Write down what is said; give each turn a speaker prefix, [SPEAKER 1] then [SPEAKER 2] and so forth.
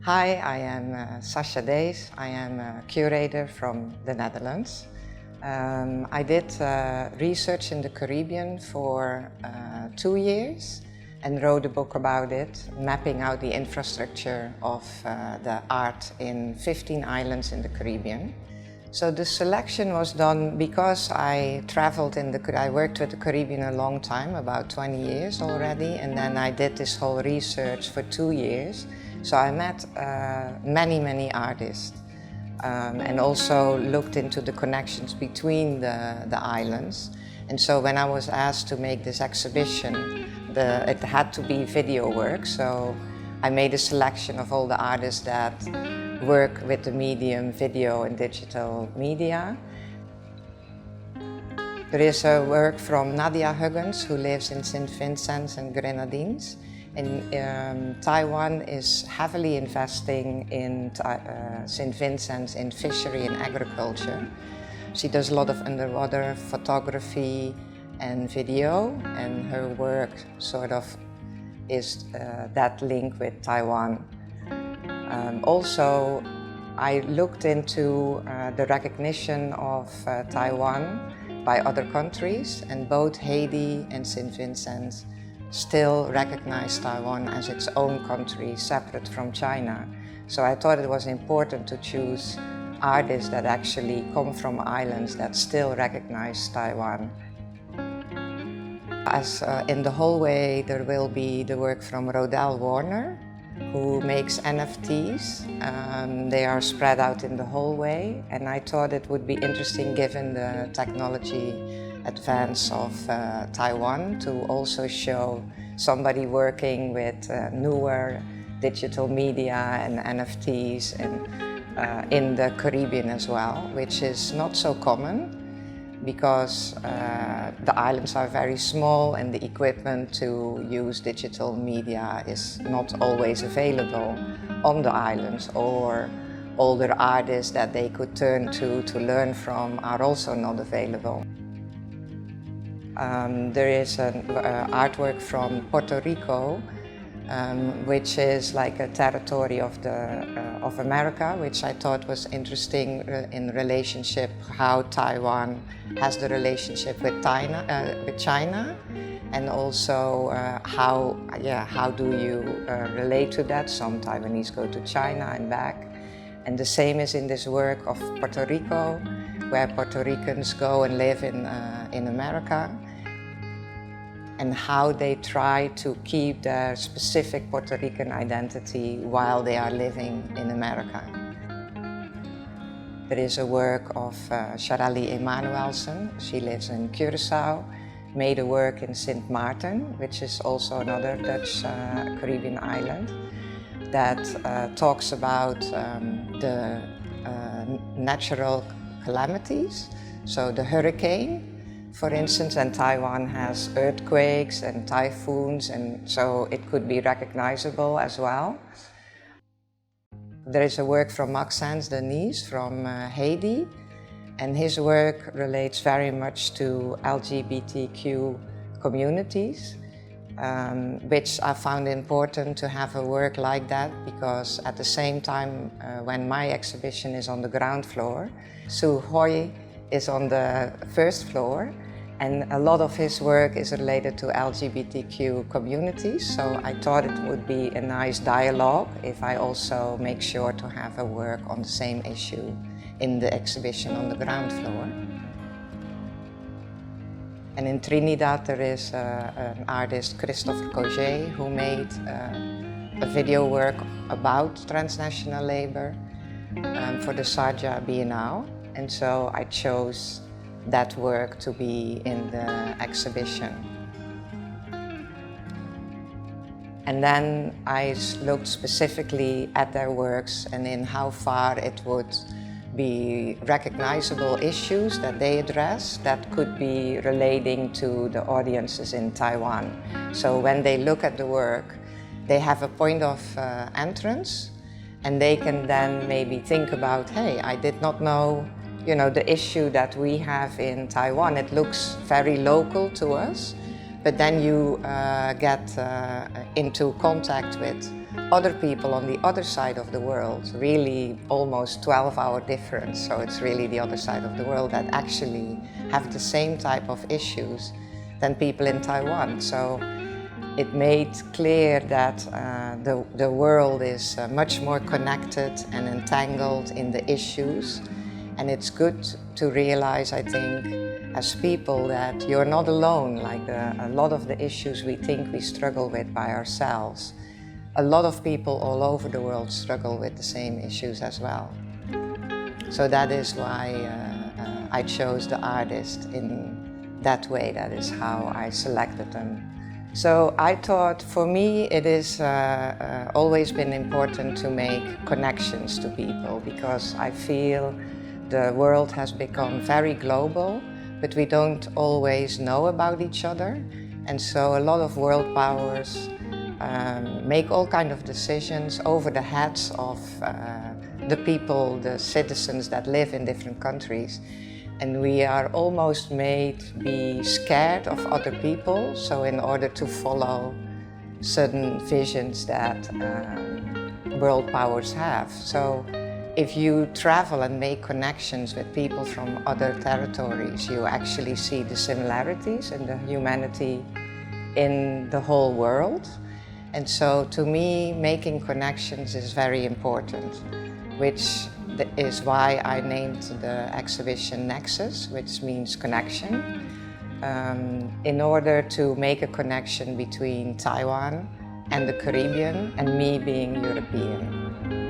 [SPEAKER 1] Hi, I am Sasha Dees. I am a curator from the Netherlands. I did research in the Caribbean for 2 years and wrote a book about it, mapping out the infrastructure of the art in 15 islands in the Caribbean. So the selection was done because I worked with the Caribbean a long time, about 20 years already, and then I did this whole research for 2 years. So I met many artists and also looked into the connections between the islands. And so when I was asked to make this exhibition, it had to be video work, so I made a selection of all the artists that work with the medium video and digital media. There is a work from Nadia Huggins, who lives in St. Vincent and Grenadines. And Taiwan is heavily investing in St. Vincent in fishery and agriculture. She does a lot of underwater photography and video, and her work sort of is that link with Taiwan. Also, I looked into the recognition of Taiwan by other countries, and both Haiti and St. Vincent still recognize Taiwan as its own country, separate from China. So I thought it was important to choose artists that actually come from islands that still recognize Taiwan. As in the hallway, there will be the work from Rodell Warner, who makes NFTs. They are spread out in the hallway, and I thought it would be interesting, given the technology advance of Taiwan, to also show somebody working with newer digital media and NFTs and in the Caribbean as well, which is not so common because the islands are very small and the equipment to use digital media is not always available on the islands, or older artists that they could turn to learn from are also not available. There is an artwork from Puerto Rico, which is like a territory of America, which I thought was interesting in relationship how Taiwan has the relationship with China, and also how do you relate to that? Some Taiwanese go to China and back, and the same is in this work of Puerto Rico, where Puerto Ricans go and live in America, and how they try to keep their specific Puerto Rican identity while they are living in America. There is a work of Sharelly Emanuelson. She lives in Curaçao, made a work in Sint Maarten, which is also another Dutch Caribbean island, that talks about the natural calamities, so the hurricane, for instance, and Taiwan has earthquakes and typhoons, and so it could be recognizable as well. There is a work from Maksaens Denis from Haiti, and his work relates very much to LGBTQ communities, which I found important to have a work like that, because at the same time, when my exhibition is on the ground floor, Hui-Yu is on the first floor, and a lot of his work is related to LGBTQ communities, so I thought it would be a nice dialogue if I also make sure to have a work on the same issue in the exhibition on the ground floor. And in Trinidad there is an artist, Christopher Cozier, who made a video work about transnational labor for the Sharjah Biennale. And so I chose that work to be in the exhibition. And then I looked specifically at their works and in how far it would be recognizable issues that they address that could be relating to the audiences in Taiwan. So when they look at the work, they have a point of entrance, and they can then maybe think about, hey, I did not know, the issue that we have in Taiwan. It looks very local to us, but then you get into contact with other people on the other side of the world, really almost 12-hour difference, so it's really the other side of the world, that actually have the same type of issues than people in Taiwan. So it made clear that the world is much more connected and entangled in the issues. And it's good to realize, I think, as people, that you're not alone. Like a lot of the issues we think we struggle with by ourselves, a lot of people all over the world struggle with the same issues as well. So that is why I chose the artist in that way. That is how I selected them. So I thought, for me, it is always been important to make connections to people, because I feel the world has become very global, but we don't always know about each other. And so a lot of world powers make all kinds of decisions over the heads of the people, the citizens that live in different countries. And we are almost made be scared of other people, so in order to follow certain visions that world powers have. So if you travel and make connections with people from other territories, you actually see the similarities in the humanity in the whole world. And so to me, making connections is very important, which is why I named the exhibition Nexus, which means connection, in order to make a connection between Taiwan and the Caribbean, and me being European.